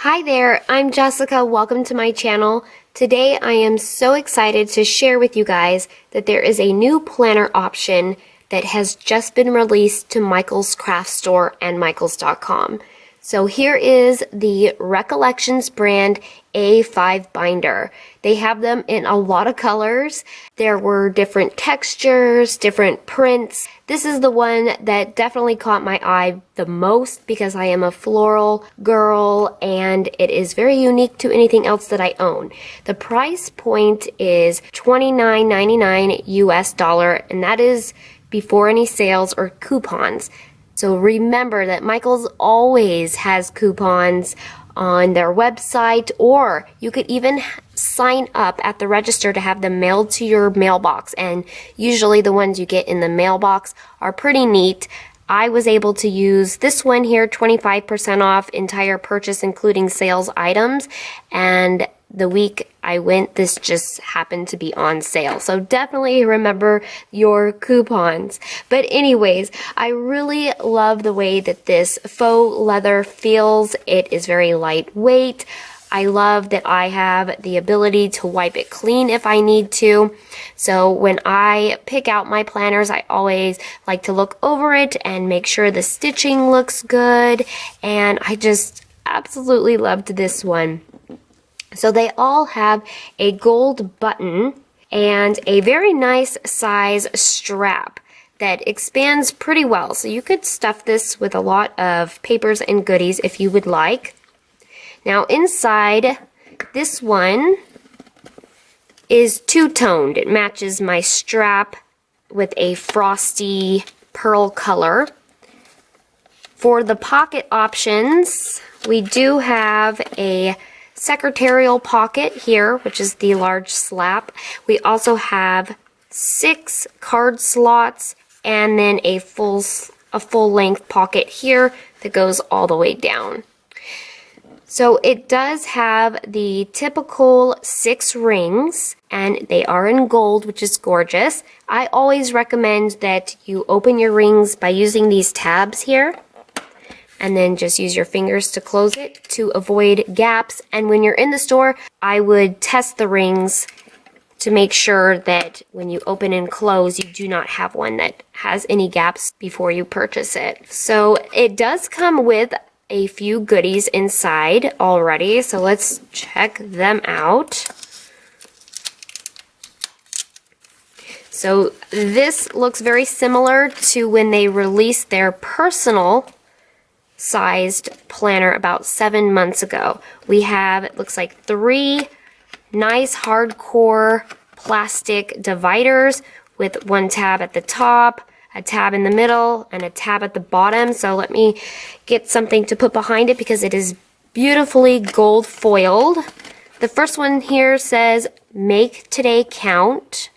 Hi there, I'm Jessica. Welcome to my channel. Today I am so excited to share with you guys that there is a new planner option that has just been released to Michael's Craft Store and Michaels.com. So here is the Recollections brand A5 binder. They have them in a lot of colors. There were different textures, different prints. This is the one that definitely caught my eye the most because I am a floral girl and it is very unique to anything else that I own. The price point is $29.99 US dollar, and that is before any sales or coupons. So remember that Michaels always has coupons on their website, or you could even sign up at the register to have them mailed to your mailbox, and usually the ones you get in the mailbox are pretty neat. I was able to use this one here, 25% off entire purchase including sales items, and the week I went, this just happened to be on sale. So definitely remember your coupons. But anyways, I really love the way that this faux leather feels. It is very lightweight. I love that I have the ability to wipe it clean if I need to. So when I pick out my planners, I always like to look over it and make sure the stitching looks good. And I just absolutely loved this one. So they all have a gold button and a very nice size strap that expands pretty well. So you could stuff this with a lot of papers and goodies if you would like. Now inside, this one is two-toned. It matches my strap with a frosty pearl color. For the pocket options, we do have a secretarial pocket here, which is the large slap. We also have 6 card slots and then a full length pocket here that goes all the way down. So it does have the typical 6 rings, and they are in gold, which is gorgeous. I always recommend that you open your rings by using these tabs here, and then just use your fingers to close it to avoid gaps. And when you're in the store, I would test the rings to make sure that when you open and close, you do not have one that has any gaps before you purchase it. So it does come with a few goodies inside already, so let's check them out. So this looks very similar to when they released their personal sized planner about 7 months ago. We have, it looks like 3 nice hardcore plastic dividers with 1 tab at the top, a tab in the middle, and a tab at the bottom. So let me get something to put behind it because it is beautifully gold foiled. The first one here says, "Make today count."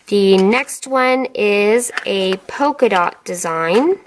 The next one is a polka dot design.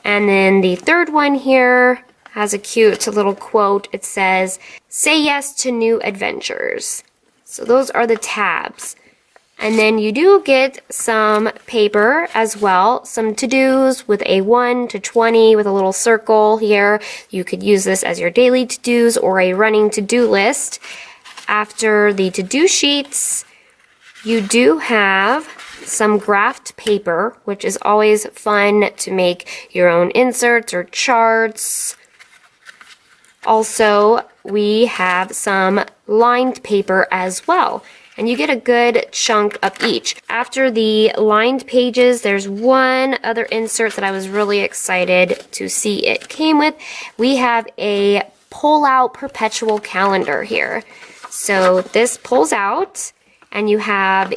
And then the third one here has a cute little quote. It says, "Say yes to new adventures." So those are the tabs. And then you do get some paper as well, some to-dos with a 1 to 20 with a little circle here. You could use this as your daily to-dos or a running to-do list. After the to-do sheets, you do have some graphed paper, which is always fun to make your own inserts or charts. Also, we have some lined paper as well, and you get a good chunk of each. After the lined pages, there's one other insert that I was really excited to see it came with. We have a pull-out perpetual calendar here. So this pulls out, and you have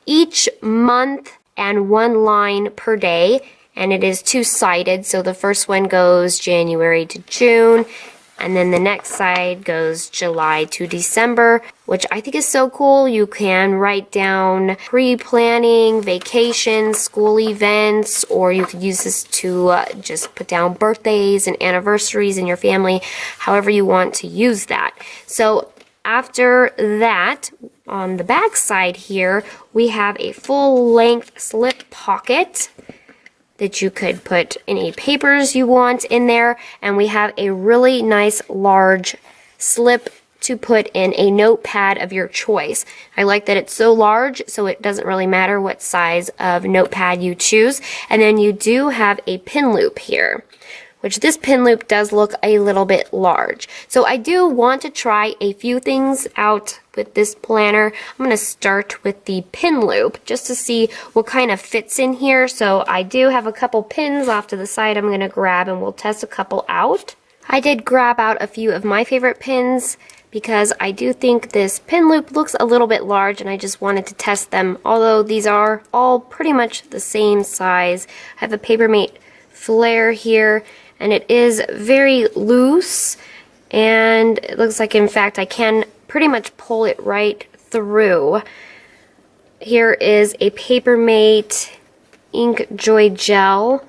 each month and 1 line per day, and it is 2-sided. So the first one goes January to June, and then the next side goes July to December, which I think is so cool. You can write down pre-planning, vacations, school events, or you could use this to just put down birthdays and anniversaries in your family, however you want to use that. So after that, on the back side here, we have a full-length slip pocket that you could put any papers you want in there. And we have a really nice large slip to put in a notepad of your choice. I like that it's so large, so it doesn't really matter what size of notepad you choose. And then you do have a pin loop here, which this pin loop does look a little bit large. So I do want to try a few things out with this planner. I'm going to start with the pin loop just to see what kind of fits in here. So I do have a couple pins off to the side I'm going to grab, and we'll test a couple out. I did grab out a few of my favorite pins because I do think this pin loop looks a little bit large, and I just wanted to test them, although these are all pretty much the same size. I have a Papermate flare here, and it is very loose, and it looks like, in fact, I can pretty much pull it right through. Here is a Papermate Ink Joy Gel,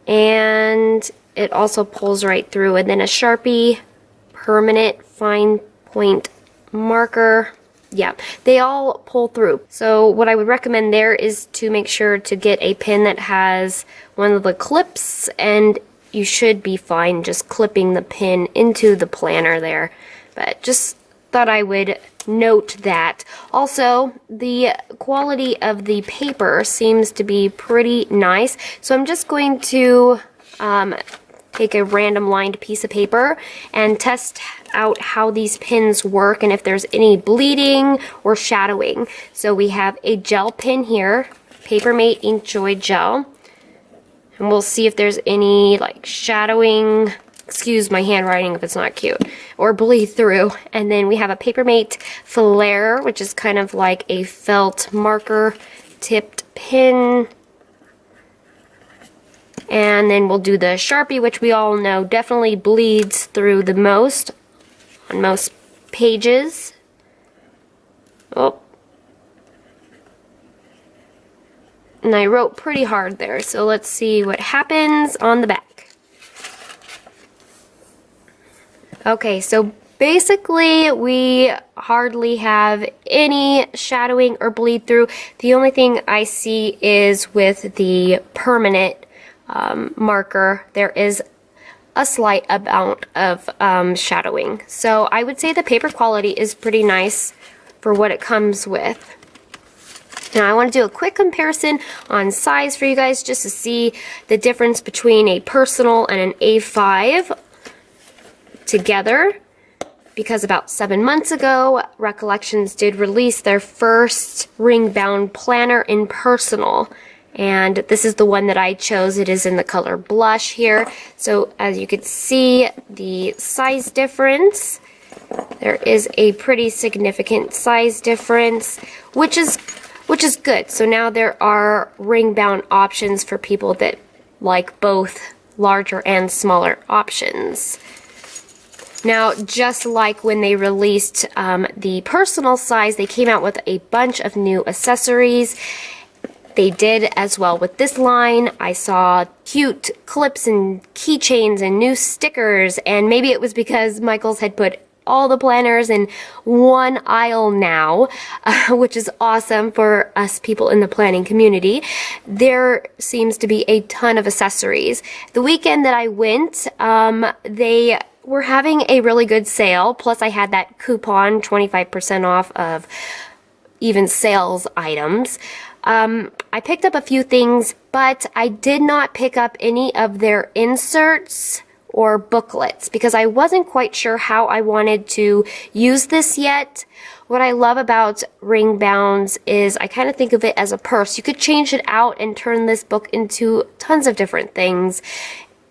and it also pulls right through, and then a Sharpie permanent fine point marker. Yeah, they all pull through. So what I would recommend there is to make sure to get a pin that has one of the clips, and you should be fine just clipping the pin into the planner there. But just thought I would note that. Also, the quality of the paper seems to be pretty nice. So I'm just going to take a random lined piece of paper and test out how these pins work and if there's any bleeding or shadowing. So we have a gel pin here, Papermate Ink Joy Gel, and we'll see if there's any like shadowing, excuse my handwriting if it's not cute, or bleed through. And then we have a Papermate Flare, which is kind of like a felt marker tipped pin. And then we'll do the Sharpie, which we all know definitely bleeds through the most on most pages. Oh. And I wrote pretty hard there, so let's see what happens on the back. Okay, so basically we hardly have any shadowing or bleed through. The only thing I see is with the permanent marker, there is a slight amount of shadowing. So I would say the paper quality is pretty nice for what it comes with. Now I want to do a quick comparison on size for you guys just to see the difference between a personal and an A5 together, because about 7 months ago, Recollections did release their first ring-bound planner in personal. And this is the one that I chose. It is in the color blush here. So as you can see, the size difference, there is a pretty significant size difference, which is good. So now there are ring-bound options for people that like both larger and smaller options. Now, just like when they released the personal size, they came out with a bunch of new accessories. They did as well with this line. I saw cute clips and keychains and new stickers, and maybe it was because Michaels had put all the planners in one aisle now, which is awesome for us people in the planning community. There seems to be a ton of accessories. The weekend that I went, they were having a really good sale, plus I had that coupon, 25% off of even sales items. I picked up a few things, but I did not pick up any of their inserts or booklets because I wasn't quite sure how I wanted to use this yet. What I love about ring bounds is I kind of think of it as a purse. You could change it out and turn this book into tons of different things.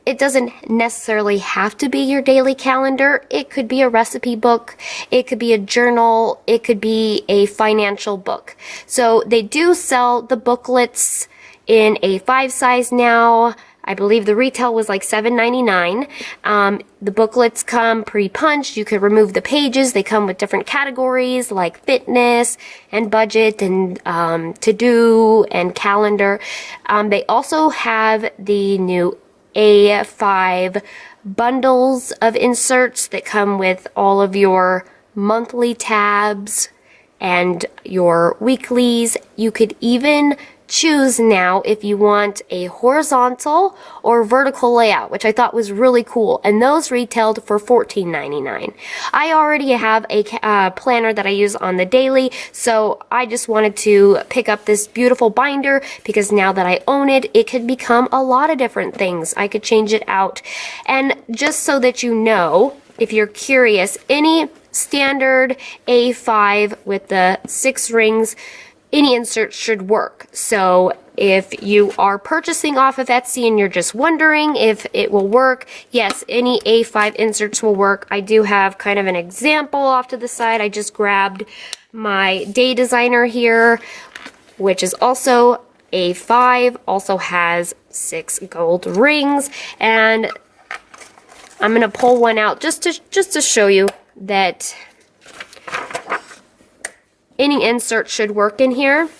It doesn't necessarily have to be your daily calendar. It could be a recipe book. It could be a journal. It could be a financial book. So they do sell the booklets in a 5 size now. I believe the retail was like $7.99. The booklets come pre-punched. You could remove the pages. They come with different categories like fitness and budget and to-do and calendar. They also have the new A5 bundles of inserts that come with all of your monthly tabs and your weeklies. You could even choose now if you want a horizontal or vertical layout, which I thought was really cool, and those retailed for $14.99. I already have a planner that I use on the daily, so I just wanted to pick up this beautiful binder because now that I own it, it could become a lot of different things. I could change it out. And just so that you know, if you're curious, any standard A5 with the 6 rings, any insert should work. So if you are purchasing off of Etsy and you're just wondering if it will work, yes, any A5 inserts will work. I do have kind of an example off to the side. I just grabbed my Day Designer here, which is also A5, also has 6 gold rings, and I'm gonna pull one out just to show you that any insert should work in here.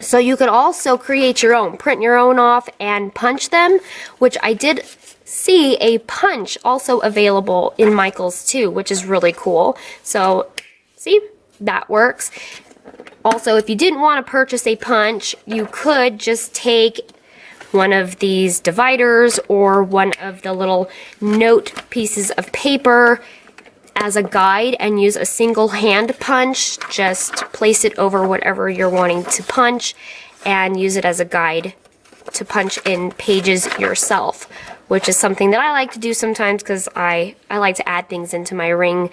So you could also create your own, print your own off and punch them, which I did see a punch also available in Michaels too, which is really cool. So see, that works. Also, if you didn't want to purchase a punch, you could just take one of these dividers or one of the little note pieces of paper as a guide and use a single hand punch. Just place it over whatever you're wanting to punch and use it as a guide to punch in pages yourself, which is something that I like to do sometimes because I like to add things into my ring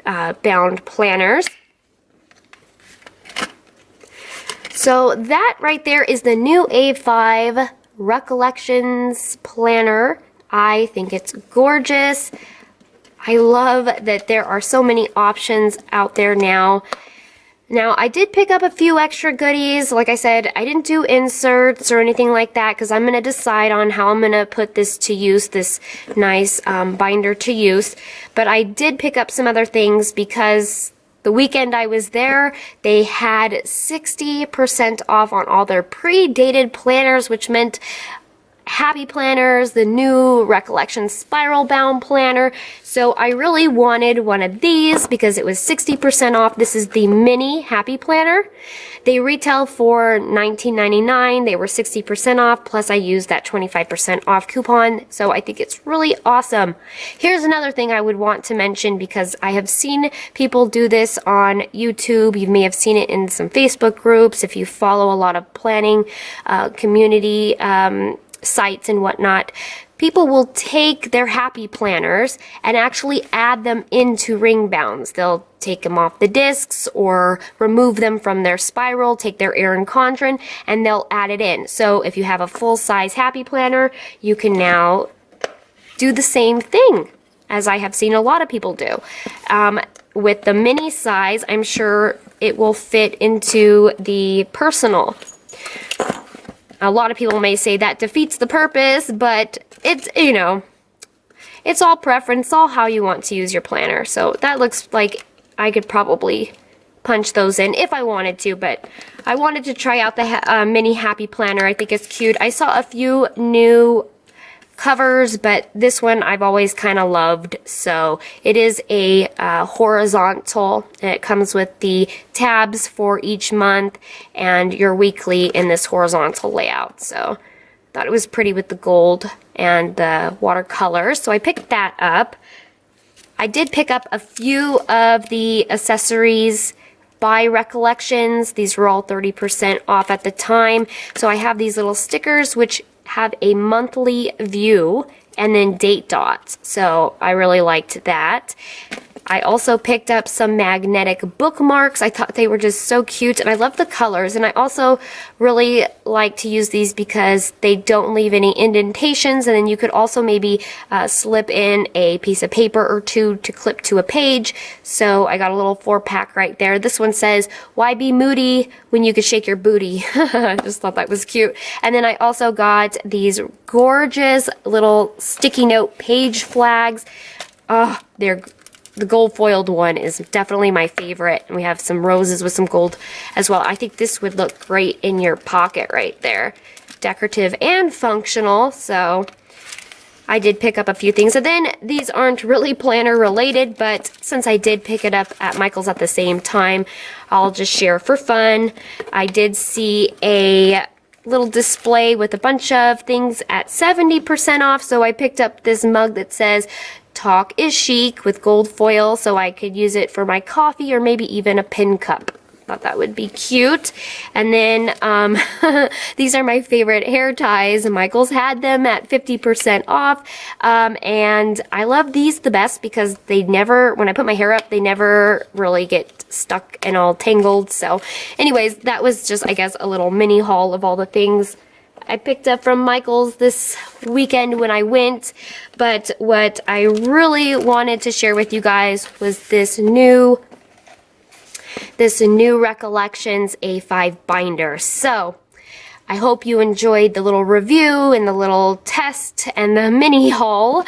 bound planners. So that right there is the new A5 Recollections planner. I think it's gorgeous. I love that there are so many options out there now. Now, I did pick up a few extra goodies. Like I said, I didn't do inserts or anything like that because I'm going to decide on how I'm going to put this to use, this nice binder to use. But I did pick up some other things because the weekend I was there, they had 60% off on all their pre-dated planners, which meant Happy Planners, the new Recollections spiral bound planner. So I really wanted one of these because it was 60% off. This is the mini Happy Planner. They retail for $19.99. They were 60% off, plus I used that 25% off coupon. So I think it's really awesome. Here's another thing I would want to mention because I have seen people do this on YouTube. You may have seen it in some Facebook groups if you follow a lot of planning community sites and whatnot. People will take their Happy Planners and actually add them into ring bounds. They'll take them off the discs or remove them from their spiral, take their Erin Condren, and they'll add it in. So if you have a full-size Happy Planner, you can now do the same thing, as I have seen a lot of people do. With the mini size, I'm sure it will fit into the personal. A lot of people may say that defeats the purpose, but it's, you know, it's all preference, all how you want to use your planner. So that looks like I could probably punch those in if I wanted to, but I wanted to try out the mini Happy Planner. I think it's cute. I saw a few new covers, but this one I've always kind of loved. So it is a horizontal, and it comes with the tabs for each month and your weekly in this horizontal layout. So thought it was pretty with the gold and the watercolors, so I picked that up. I did pick up a few of the accessories by Recollections. These were all 30% off at the time. So I have these little stickers which have a monthly view and then date dots. So I really liked that. I also picked up some magnetic bookmarks. I thought they were just so cute, and I love the colors. And I also really like to use these because they don't leave any indentations, and then you could also maybe slip in a piece of paper or two to clip to a page. So I got a little 4-pack right there. This one says, "Why be moody when you could shake your booty?" I just thought that was cute. And then I also got these gorgeous little sticky note page flags. Oh, the gold foiled one is definitely my favorite. And we have some roses with some gold as well. I think this would look great in your pocket right there. Decorative and functional. So I did pick up a few things. And then these aren't really planner related, but since I did pick it up at Michael's at the same time, I'll just share for fun. I did see a little display with a bunch of things at 70% off, so I picked up this mug that says "Talk is chic" with gold foil, so I could use it for my coffee or maybe even a pin cup. Thought that would be cute. And then these are my favorite hair ties. Michael's had them at 50% off, and I love these the best because they never, when I put my hair up, they never really get stuck and all tangled. So anyways, that was just, I guess, a little mini haul of all the things I picked up from Michael's this weekend when I went. But what I really wanted to share with you guys was this new Recollections A5 binder. So I hope you enjoyed the little review and the little test and the mini haul.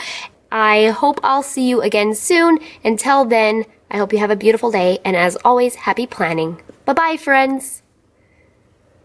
I hope I'll see you again soon. Until then, I hope you have a beautiful day, and as always, happy planning. Bye-bye, friends.